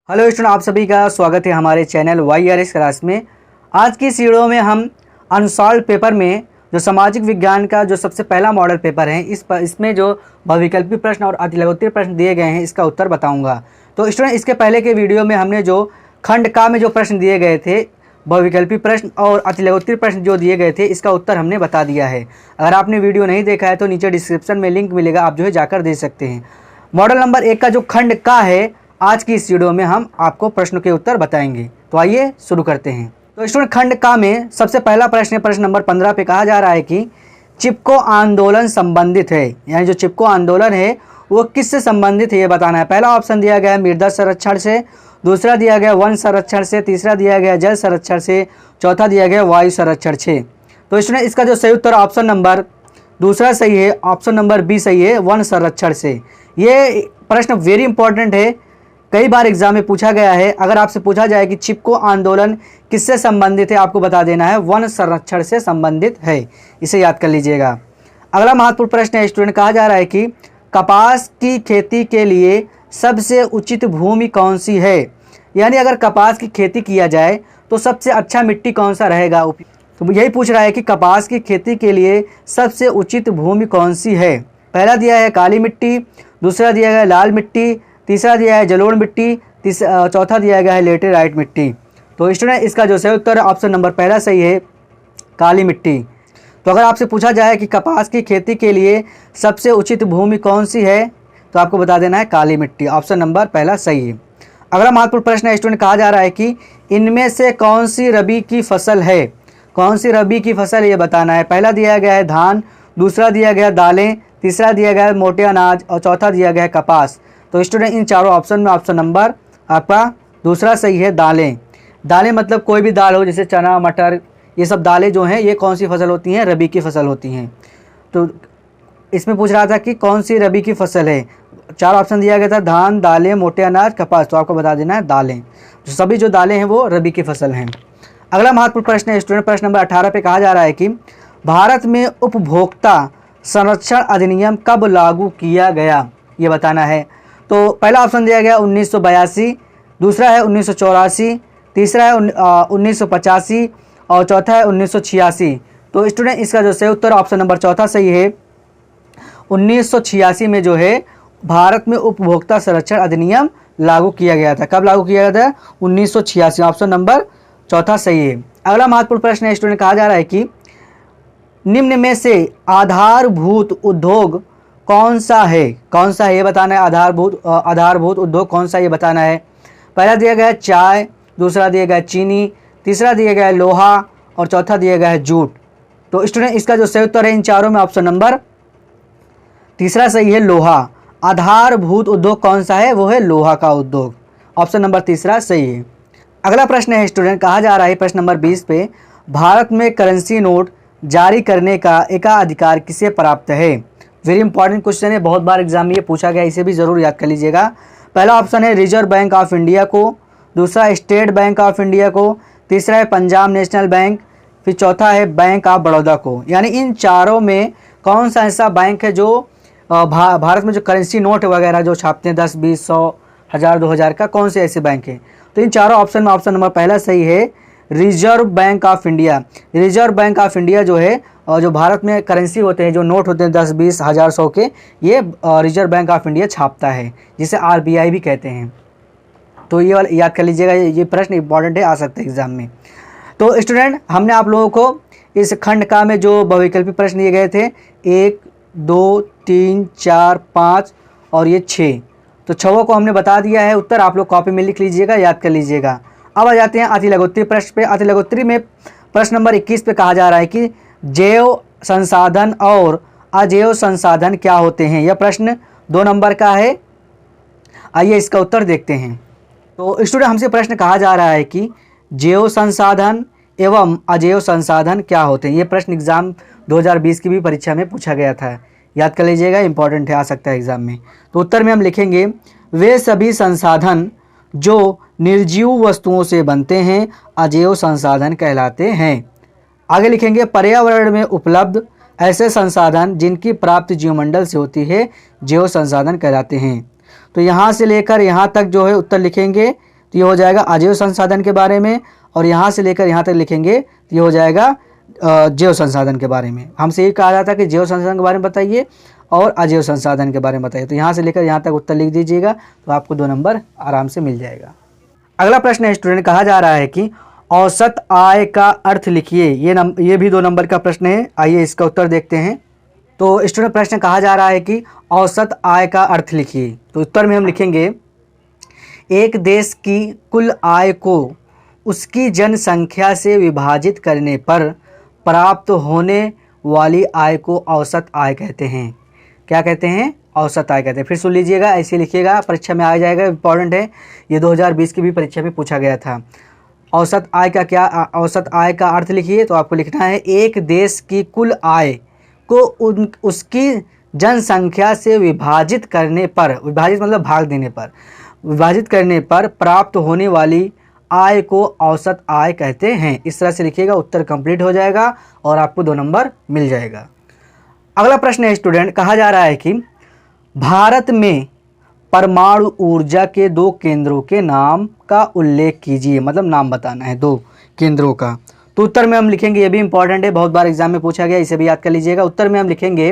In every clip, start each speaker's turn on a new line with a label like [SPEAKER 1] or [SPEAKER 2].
[SPEAKER 1] Hello student, आप सभी का स्वागत है हमारे चैनल YRS क्लास में। आज की इस वीडियो में हम अनसॉल्व पेपर में जो सामाजिक विज्ञान का जो सबसे पहला मॉडल पेपर है इसमें जो बहुविकल्पी प्रश्न और अतिलघुत्तरीय प्रश्न दिए गए हैं इसका उत्तर बताऊंगा। तो स्टूडेंट, इसके पहले के वीडियो में हमने जो खंड का में जो प्रश्न दिए गए थे, बहुविकल्पी प्रश्न और अतिलघुत्तरीय प्रश्न जो दिए गए थे, इसका उत्तर हमने बता दिया है। अगर आपने वीडियो नहीं देखा है तो नीचे डिस्क्रिप्शन में लिंक मिलेगा, आप जो है जाकर दे सकते हैं। मॉडल नंबर 1 का जो खंड का है, आज की इस वीडियो में हम आपको प्रश्नों के उत्तर बताएंगे। तो आइए शुरू करते हैं। तो स्टूडेंट, खंड का में सबसे पहला प्रश्न है, प्रश्न नंबर 15 पे कहा जा रहा है कि चिपको आंदोलन संबंधित है, यानी जो चिपको आंदोलन है वो किससे संबंधित है ये बताना है। पहला ऑप्शन दिया गया है मृदा संरक्षण से, दूसरा दिया गया वन संरक्षण से, तीसरा दिया गया जल संरक्षण से, चौथा दिया गया वायु संरक्षण से। तो स्टूडेंट, इसका जो सही उत्तर ऑप्शन नंबर दूसरा सही है, ऑप्शन नंबर बी सही है, वन संरक्षण से। ये प्रश्न वेरी इंपॉर्टेंट है, कई बार एग्जाम में पूछा गया है। अगर आपसे पूछा जाए कि चिपको आंदोलन किससे संबंधित है, आपको बता देना है वन संरक्षण से संबंधित है, इसे याद कर लीजिएगा। अगला महत्वपूर्ण प्रश्न है स्टूडेंट, कहा जा रहा है कि कपास की खेती के लिए सबसे उचित भूमि कौन सी है, यानी अगर कपास की खेती किया जाए तो सबसे अच्छा मिट्टी कौन सा रहेगा। तो यही पूछ रहा है कि कपास की खेती के लिए सबसे उचित भूमि कौन सी है। पहला दिया है काली मिट्टी, दूसरा दिया गया लाल मिट्टी, तीसरा दिया है जलोढ़ मिट्टी, चौथा दिया गया है लेटेराइट मिट्टी। तो स्टूडेंट, इसका जो सही उत्तर ऑप्शन नंबर पहला सही है, काली मिट्टी। तो अगर आपसे पूछा जाए कि कपास की खेती के लिए सबसे उचित भूमि कौन सी है, तो आपको बता देना है काली मिट्टी, ऑप्शन नंबर पहला सही है। अगला महत्वपूर्ण प्रश्न है स्टूडेंट, कहा जा रहा है कि इनमें से कौन सी रबी की फसल है, कौन सी रबी की फसल ये बताना है। पहला दिया गया है धान, दूसरा दिया गया दालें, तीसरा दिया गया है मोटे अनाज और चौथा दिया गया है कपास। तो स्टूडेंट, इन चारों ऑप्शन में ऑप्शन नंबर आपका दूसरा सही है, दालें। दालें मतलब कोई भी दाल हो, जैसे चना, मटर, ये सब दालें जो हैं ये कौन सी फसल होती हैं, रबी की फसल होती हैं। तो इसमें पूछ रहा था कि कौन सी रबी की फसल है। चार ऑप्शन दिया गया था, धान, दालें, मोटे अनाज, कपास। तो आपको बता देना है दालें। तो सभी जो दालें हैं वो रबी की फसल हैं। अगला महत्वपूर्ण प्रश्न है स्टूडेंट, प्रश्न नंबर 18 पे कहा जा रहा है कि भारत में उपभोक्ता संरक्षण अधिनियम कब लागू किया गया, ये बताना है। तो पहला ऑप्शन दिया गया 1982, दूसरा है 1984, तीसरा है 1985 और चौथा है 1986। तो स्टूडेंट, इसका जो सही उत्तर ऑप्शन नंबर चौथा सही है, 1986 में जो है भारत में उपभोक्ता संरक्षण अधिनियम लागू किया गया था। कब लागू किया गया था? 1986, ऑप्शन नंबर चौथा सही है। अगला महत्वपूर्ण प्रश्न है स्टूडेंट, कहा जा रहा है कि निम्न में से आधारभूत उद्योग कौन सा है, कौन सा है ये बताना है। आधारभूत उद्योग कौन सा ये बताना है। पहला दिया गया है चाय, दूसरा दिया गया है चीनी, तीसरा दिया गया है लोहा और चौथा दिया गया है जूट। तो स्टूडेंट, इसका जो सही उत्तर है इन चारों में ऑप्शन नंबर तीसरा सही है, लोहा। आधारभूत उद्योग कौन सा है, वो है लोहा का उद्योग, ऑप्शन नंबर तीसरा सही है। अगला प्रश्न है स्टूडेंट, कहा जा रहा है प्रश्न नंबर 20 पे, भारत में करेंसी नोट जारी करने का एकाधिकार किसे प्राप्त है। वेरी इंपॉर्टेंट क्वेश्चन है, बहुत बार एग्जाम में ये पूछा गया, इसे भी ज़रूर याद कर लीजिएगा। पहला ऑप्शन है रिजर्व बैंक ऑफ इंडिया को, दूसरा स्टेट बैंक ऑफ इंडिया को, तीसरा है पंजाब नेशनल बैंक, फिर चौथा है बैंक ऑफ बड़ौदा को। यानी इन चारों में कौन सा ऐसा बैंक है जो भारत में जो करेंसी नोट वगैरह जो छापते हैं 10, 20, 100, 1000, 2000 का, कौन से ऐसे बैंक है। तो इन चारों ऑप्शन में ऑप्शन नंबर पहला सही है, reserve bank of India. Reserve bank of India जो है और जो भारत में करेंसी होते हैं, जो नोट होते हैं 10, 20, 1000, 100 के, ये रिजर्व बैंक ऑफ इंडिया छापता है, जिसे RBI भी कहते हैं। तो ये वाला याद कर लीजिएगा, ये प्रश्न इंपॉर्टेंट है, आ सकता है एग्जाम में। तो स्टूडेंट, हमने आप लोगों को इस खंड का में जो बहुविकल्पी प्रश्न दिए गए थे 1, 2, 3, 4, 5 और ये 6, तो 6 को हमने बता दिया है उत्तर। आप लोग कॉपी में लिख लीजिएगा, याद कर लीजिएगा। अब आ जाते हैं अतिलघुत्तरीय प्रश्न पे। अतिलघुत्तरीय में प्रश्न नंबर 21 पे कहा जा रहा है कि जैव संसाधन और अजैव संसाधन क्या होते हैं। यह प्रश्न 2 नंबर का है। आइए इसका उत्तर देखते हैं। तो स्टूडेंट, हमसे प्रश्न कहा जा रहा है कि जैव संसाधन एवं अजैव संसाधन क्या होते हैं। ये प्रश्न एग्जाम 2020 की भी परीक्षा में पूछा गया था, याद कर लीजिएगा, इंपॉर्टेंट है, आ सकता है एग्जाम में। तो उत्तर में हम लिखेंगे वे सभी संसाधन जो निर्जीव वस्तुओं से बनते हैं अजैव संसाधन कहलाते हैं। आगे लिखेंगे पर्यावरण में उपलब्ध ऐसे संसाधन जिनकी प्राप्ति जीवमंडल से होती है जैव संसाधन कहलाते हैं। तो यहाँ से लेकर यहाँ तक जो है उत्तर लिखेंगे तो ये हो जाएगा अजैव संसाधन के बारे में, और यहाँ से लेकर यहाँ तक लिखेंगे तो ये हो जाएगा जैव संसाधन के बारे में। हमसे ये कहा जाता है कि जैव संसाधन के बारे में बताइए और अजैव संसाधन के बारे में बताइए। तो यहाँ से लेकर यहाँ तक उत्तर लिख दीजिएगा तो आपको 2 नंबर आराम से मिल जाएगा। अगला प्रश्न है स्टूडेंट, कहा जा रहा है कि औसत आय का अर्थ लिखिए। ये भी 2 नंबर का प्रश्न है। आइए इसका उत्तर देखते हैं। तो स्टूडेंट प्रश्न कहा जा रहा है कि औसत आय का अर्थ लिखिए। तो उत्तर में हम लिखेंगे एक देश की कुल आय को उसकी जनसंख्या से विभाजित करने पर प्राप्त होने वाली आय को औसत आय कहते हैं। क्या कहते हैं? औसत आय कहते हैं। फिर सुन लीजिएगा, ऐसे लिखिएगा, परीक्षा में आ जाएगा, इंपॉर्टेंट है। ये 2020 की भी परीक्षा में पूछा गया था। औसत आय का क्या, औसत आय का अर्थ लिखिए। तो आपको लिखना है एक देश की कुल आय को उसकी जनसंख्या से विभाजित करने पर, विभाजित मतलब भाग देने पर, विभाजित करने पर प्राप्त होने वाली आय को औसत आय कहते हैं। इस तरह से लिखिएगा, उत्तर कंप्लीट हो जाएगा और आपको 2 नंबर मिल जाएगा। अगला प्रश्न है स्टूडेंट, कहा जा रहा है कि भारत में परमाणु ऊर्जा के 2 केंद्रों के नाम का उल्लेख कीजिए। मतलब नाम बताना है 2 केंद्रों का। तो उत्तर में हम लिखेंगे, ये भी इंपॉर्टेंट है, बहुत बार एग्जाम में पूछा गया, इसे भी याद कर लीजिएगा। उत्तर में हम लिखेंगे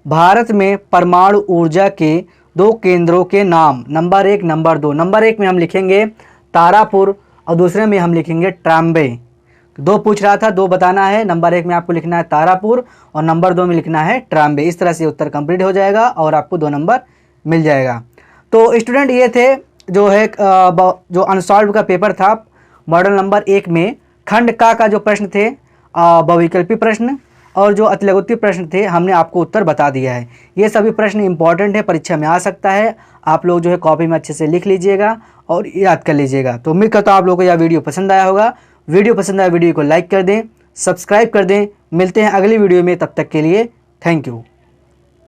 [SPEAKER 1] भारत में परमाणु ऊर्जा के 2 केंद्रों के नाम, नंबर 1 नंबर 2। नंबर 1 में हम लिखेंगे तारापुर और दूसरे में हम लिखेंगे ट्राम्बे। 2 पूछ रहा था, 2 बताना है। नंबर 1 में आपको लिखना है तारापुर और नंबर 2 में लिखना है ट्राम्बे। इस तरह से उत्तर कंप्लीट हो जाएगा और आपको 2 नंबर मिल जाएगा। तो स्टूडेंट ये थे जो है जो अनसॉल्व का पेपर था मॉडल नंबर 1 में खंड का जो प्रश्न थे, बहुविकल्पी प्रश्न और जो अतिलघुत्तरीय प्रश्न थे, हमने आपको उत्तर बता दिया है। ये सभी प्रश्न इंपॉर्टेंट है, परीक्षा में आ सकता है। आप लोग जो है कॉपी में अच्छे से लिख लीजिएगा और याद कर लीजिएगा। तो उम्मीद करता हूँ आप लोगों को यह वीडियो पसंद आया होगा। वीडियो पसंद आया वीडियो को लाइक कर दें, सब्सक्राइब कर दें। मिलते हैं अगली वीडियो में, तब तक के लिए थैंक यू।